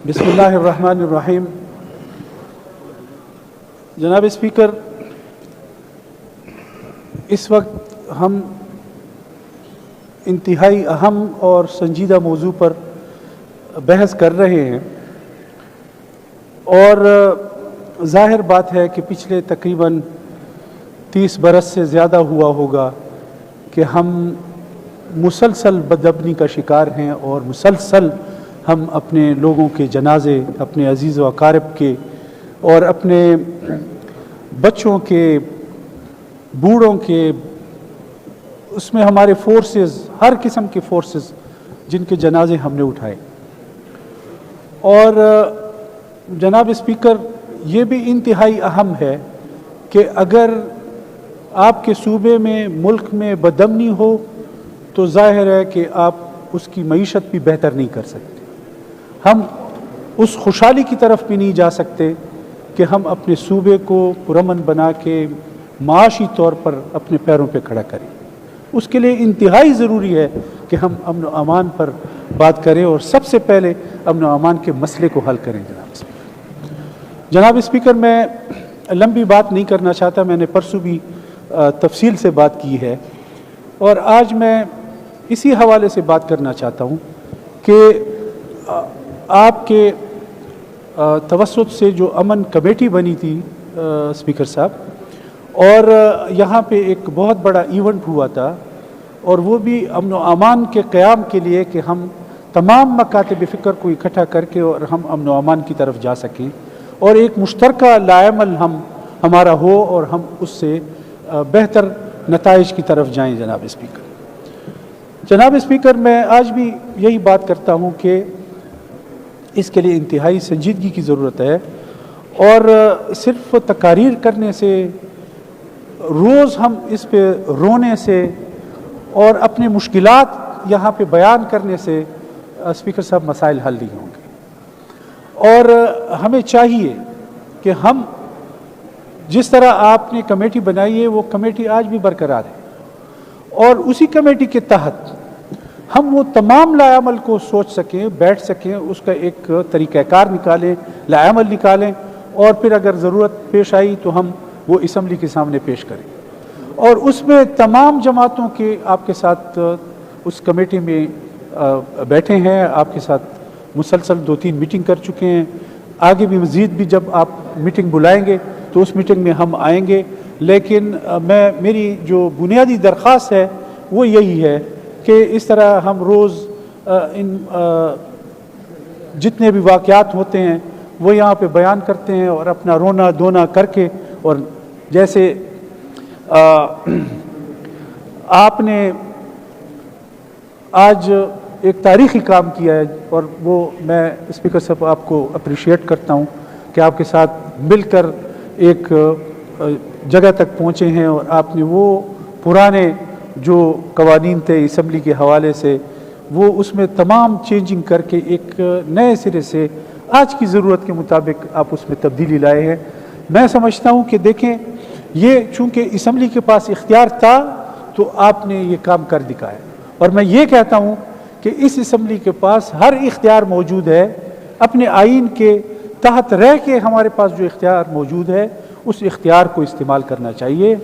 بسم اللہ الرحمن الرحیم۔ جناب اسپیکر، اس وقت ہم انتہائی اہم اور سنجیدہ موضوع پر بحث کر رہے ہیں، اور ظاہر بات ہے کہ پچھلے تقریباً 30 برس سے زیادہ ہوا ہوگا کہ ہم مسلسل بدامنی کا شکار ہیں، اور مسلسل ہم اپنے لوگوں کے جنازے، اپنے عزیز و اقارب کے اور اپنے بچوں کے، بوڑھوں کے، اس میں ہمارے فورسز، ہر قسم کے فورسز جن کے جنازے ہم نے اٹھائے۔ اور جناب اسپیکر، یہ بھی انتہائی اہم ہے کہ اگر آپ کے صوبے میں، ملک میں بدامنی ہو تو ظاہر ہے کہ آپ اس کی معیشت بھی بہتر نہیں کر سکتے، ہم اس خوشحالی کی طرف بھی نہیں جا سکتے کہ ہم اپنے صوبے کو پرامن بنا کے معاشی طور پر اپنے پیروں پہ کھڑا کریں۔ اس کے لیے انتہائی ضروری ہے کہ ہم امن و امان پر بات کریں، اور سب سے پہلے امن و امان کے مسئلے کو حل کریں۔ جناب اسپیکر، میں لمبی بات نہیں کرنا چاہتا، میں نے پرسوں بھی تفصیل سے بات کی ہے، اور آج میں اسی حوالے سے بات کرنا چاہتا ہوں کہ آپ کے توسط سے جو امن کمیٹی بنی تھی اسپیکر صاحب، اور یہاں پہ ایک بہت بڑا ایونٹ ہوا تھا، اور وہ بھی امن و امان کے قیام کے لیے کہ ہم تمام مکاتب فکر کو اکٹھا کر کے اور ہم امن و امان کی طرف جا سکیں، اور ایک مشترکہ لائحہ ہمارا ہو اور ہم اس سے بہتر نتائج کی طرف جائیں۔ جناب اسپیکر، میں آج بھی یہی بات کرتا ہوں کہ اس کے لیے انتہائی سنجیدگی کی ضرورت ہے، اور صرف تقاریر کرنے سے، روز ہم اس پہ رونے سے اور اپنے مشکلات یہاں پہ بیان کرنے سے اسپیکر صاحب مسائل حل نہیں ہوں گے۔ اور ہمیں چاہیے کہ ہم جس طرح آپ نے کمیٹی بنائی ہے وہ کمیٹی آج بھی برقرار ہے، اور اسی کمیٹی کے تحت ہم وہ تمام لائحہ عمل کو سوچ سکیں، بیٹھ سکیں، اس کا ایک طریقہ کار نکالیں، لائحہ عمل نکالیں، اور پھر اگر ضرورت پیش آئی تو ہم وہ اسمبلی کے سامنے پیش کریں، اور اس میں تمام جماعتوں کے آپ کے ساتھ اس کمیٹی میں بیٹھے ہیں، آپ کے ساتھ مسلسل 2-3 میٹنگ کر چکے ہیں، آگے بھی مزید بھی جب آپ میٹنگ بلائیں گے تو اس میٹنگ میں ہم آئیں گے۔ لیکن میری جو بنیادی درخواست ہے وہ یہی ہے کہ اس طرح ہم روز ان جتنے بھی واقعات ہوتے ہیں وہ یہاں پہ بیان کرتے ہیں، اور اپنا رونا دھونا کر کے، اور جیسے آپ نے آج ایک تاریخی کام کیا ہے، اور وہ میں اسپیکر صاحب آپ کو اپریشیٹ کرتا ہوں کہ آپ کے ساتھ مل کر ایک جگہ تک پہنچے ہیں، اور آپ نے وہ پرانے جو قوانین تھے اسمبلی کے حوالے سے، وہ اس میں تمام چینجنگ کر کے ایک نئے سرے سے آج کی ضرورت کے مطابق آپ اس میں تبدیلی لائے ہیں۔ میں سمجھتا ہوں کہ دیکھیں، یہ چونکہ اسمبلی کے پاس اختیار تھا تو آپ نے یہ کام کر دکھایا، اور میں یہ کہتا ہوں کہ اس اسمبلی کے پاس ہر اختیار موجود ہے، اپنے آئین کے تحت رہ کے ہمارے پاس جو اختیار موجود ہے اس اختیار کو استعمال کرنا چاہیے۔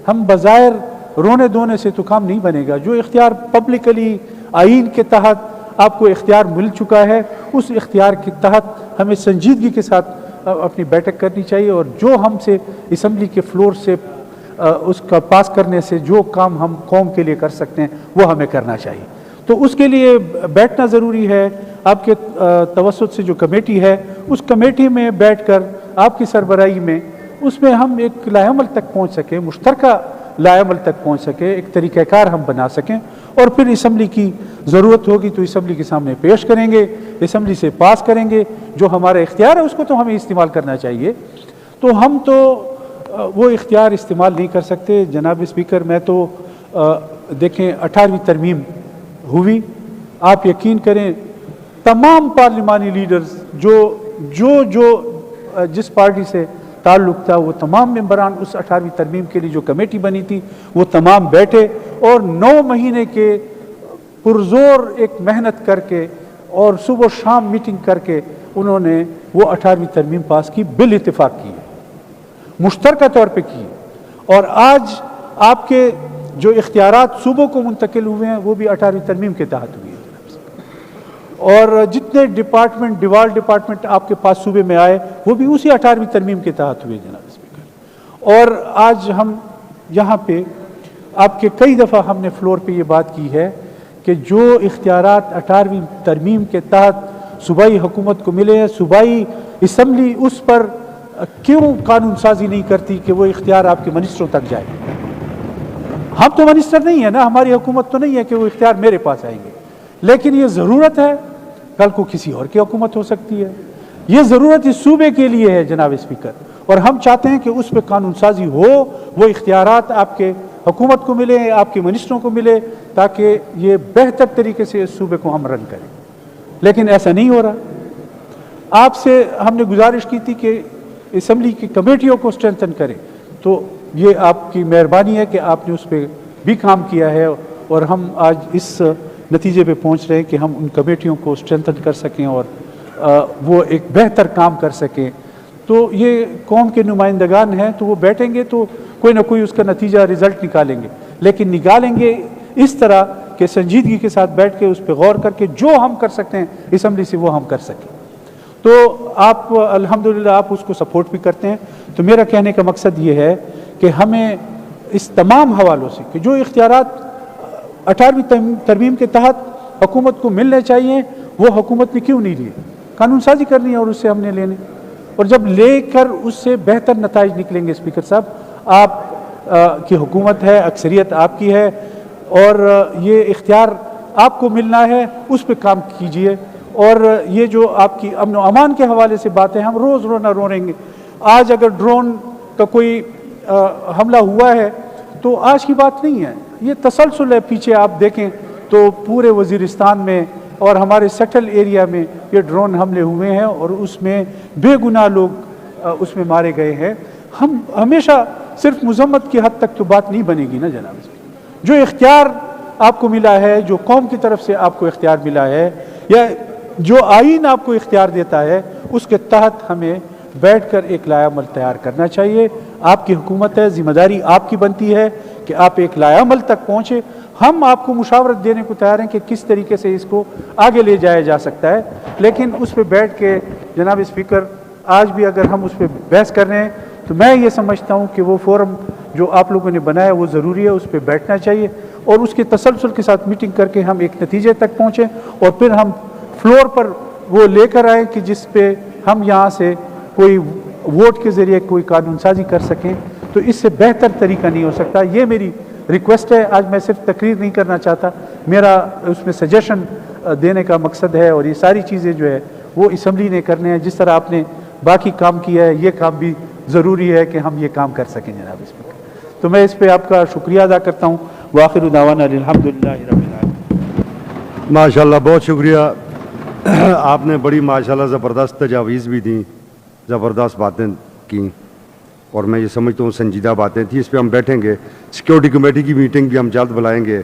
ہم بظاہر رونے دھونے سے تو کام نہیں بنے گا، جو اختیار پبلکلی آئین کے تحت آپ کو اختیار مل چکا ہے اس اختیار کے تحت ہمیں سنجیدگی کے ساتھ اپنی بیٹھک کرنی چاہیے، اور جو ہم سے اسمبلی کے فلور سے اس کا پاس کرنے سے جو کام ہم قوم کے لیے کر سکتے ہیں وہ ہمیں کرنا چاہیے۔ تو اس کے لیے بیٹھنا ضروری ہے۔ آپ کے توسط سے جو کمیٹی ہے اس کمیٹی میں بیٹھ کر آپ کی سربراہی میں اس میں ہم ایک لائحہ عمل تک پہنچ سکیں، مشترکہ لائحہ عمل تک پہنچ سکیں، ایک طریقہ کار ہم بنا سکیں، اور پھر اسمبلی کی ضرورت ہوگی تو اسمبلی کے سامنے پیش کریں گے، اسمبلی سے پاس کریں گے۔ جو ہمارا اختیار ہے اس کو تو ہمیں استعمال کرنا چاہیے، تو ہم تو وہ اختیار استعمال نہیں کر سکتے۔ جناب اسپیکر، میں تو دیکھیں 18ویں ترمیم ہوئی، آپ یقین کریں تمام پارلیمانی لیڈرز جو جس پارٹی سے تعلق تھا وہ تمام ممبران اس 18ویں ترمیم کے لیے جو کمیٹی بنی تھی وہ تمام بیٹھے، اور 9 مہینے کے پرزور ایک محنت کر کے اور صبح و شام میٹنگ کر کے انہوں نے وہ 18ویں ترمیم پاس کی، بال اتفاق کی ہے، مشترکہ طور پہ کی ہے، اور آج آپ کے جو اختیارات صوبوں کو منتقل ہوئے ہیں وہ بھی 18ویں ترمیم کے تحت ہوئی ہے، اور جتنے ڈپارٹمنٹ ڈیوال ڈپارٹمنٹ آپ کے پاس صوبے میں آئے وہ بھی اسی 18ویں ترمیم کے تحت ہوئے جناب اسپیکر۔ اور آج ہم یہاں پہ آپ کے کئی دفعہ ہم نے فلور پہ یہ بات کی ہے کہ جو اختیارات 18ویں ترمیم کے تحت صوبائی حکومت کو ملے ہیں، صوبائی اسمبلی اس پر کیوں قانون سازی نہیں کرتی کہ وہ اختیار آپ کے منسٹروں تک جائے؟ ہم تو منسٹر نہیں ہیں نا، ہماری حکومت تو نہیں ہے کہ وہ اختیار میرے پاس آئیں گے، لیکن یہ ضرورت ہے، کل کو کسی اور کی حکومت ہو سکتی ہے، یہ ضرورت اس صوبے کے لیے ہے جناب اسپیکر، اور ہم چاہتے ہیں کہ اس پہ قانون سازی ہو، وہ اختیارات آپ کے حکومت کو ملے، آپ کے منسٹروں کو ملے، تاکہ یہ بہتر طریقے سے اس صوبے کو ہم رن کریں، لیکن ایسا نہیں ہو رہا۔ آپ سے ہم نے گزارش کی تھی کہ اسمبلی کی کمیٹیوں کو اسٹرینتھن کریں، تو یہ آپ کی مہربانی ہے کہ آپ نے اس پہ بھی کام کیا ہے، اور ہم آج اس نتیجے پہ پہنچ رہے ہیں کہ ہم ان کمیٹیوں کو اسٹرینتھن کر سکیں اور وہ ایک بہتر کام کر سکیں۔ تو یہ قوم کے نمائندگان ہیں تو وہ بیٹھیں گے تو کوئی نہ کوئی اس کا نتیجہ رزلٹ نکالیں گے، لیکن نکالیں گے اس طرح کہ سنجیدگی کے ساتھ بیٹھ کے اس پہ غور کر کے جو ہم کر سکتے ہیں اسمبلی سے وہ ہم کر سکیں۔ تو آپ الحمدللہ آپ اس کو سپورٹ بھی کرتے ہیں، تو میرا کہنے کا مقصد یہ ہے کہ ہمیں اس تمام حوالوں سے کہ جو اختیارات 18ویں ترمیم کے تحت حکومت کو ملنے چاہیے وہ حکومت نے کیوں نہیں لیے، قانون سازی کرنی ہے اور اس سے ہم نے لینے، اور جب لے کر اس سے بہتر نتائج نکلیں گے اسپیکر صاحب، آپ کی حکومت ہے، اکثریت آپ کی ہے، اور یہ اختیار آپ کو ملنا ہے، اس پہ کام کیجئے۔ اور یہ جو آپ کی امن و امان کے حوالے سے باتیں ہم روز رونا رو رہیں گے، آج اگر ڈرون کا کوئی حملہ ہوا ہے تو آج کی بات نہیں ہے، یہ تسلسل ہے، پیچھے آپ دیکھیں تو پورے وزیرستان میں اور ہمارے سیٹل ایریا میں یہ ڈرون حملے ہوئے ہیں اور اس میں بے گناہ لوگ اس میں مارے گئے ہیں۔ ہم ہمیشہ صرف مذمت کی حد تک تو بات نہیں بنے گی نا جناب، جو اختیار آپ کو ملا ہے، جو قوم کی طرف سے آپ کو اختیار ملا ہے، یا جو آئین آپ کو اختیار دیتا ہے، اس کے تحت ہمیں بیٹھ کر ایک لائحہ عمل تیار کرنا چاہیے۔ آپ کی حکومت ہے، ذمہ داری آپ کی بنتی ہے کہ آپ ایک لائحہ عمل تک پہنچے۔ ہم آپ کو مشاورت دینے کو تیار ہیں کہ کس طریقے سے اس کو آگے لے جایا جا سکتا ہے، لیکن اس پہ بیٹھ کے جناب اسپیکر آج بھی اگر ہم اس پہ بحث کر رہے ہیں تو میں یہ سمجھتا ہوں کہ وہ فورم جو آپ لوگوں نے بنایا وہ ضروری ہے، اس پہ بیٹھنا چاہیے اور اس کے تسلسل کے ساتھ میٹنگ کر کے ہم ایک نتیجے تک پہنچیں اور پھر ہم فلور پر وہ لے کر آئیں کہ جس پہ ہم یہاں سے کوئی ووٹ کے ذریعے کوئی قانون سازی کر سکیں۔ تو اس سے بہتر طریقہ نہیں ہو سکتا۔ یہ میری ریکویسٹ ہے، آج میں صرف تقریر نہیں کرنا چاہتا، میرا اس میں سجیشن دینے کا مقصد ہے، اور یہ ساری چیزیں جو ہے وہ اسمبلی نے کرنے ہیں۔ جس طرح آپ نے باقی کام کیا ہے، یہ کام بھی ضروری ہے کہ ہم یہ کام کر سکیں جناب اسپیکر۔ تو میں اس پہ آپ کا شکریہ ادا کرتا ہوں۔ وآخر دعوانا الحمدللہ رب العالمین۔ ماشاءاللہ، بہت شکریہ، آپ نے بڑی ماشاءاللہ زبردست تجاویز بھی دیں، زبردست باتیں کیں، اور میں یہ سمجھتا ہوں سنجیدہ باتیں تھیں۔ اس پہ ہم بیٹھیں گے، سیکیورٹی کمیٹی کی میٹنگ بھی ہم جلد بلائیں گے۔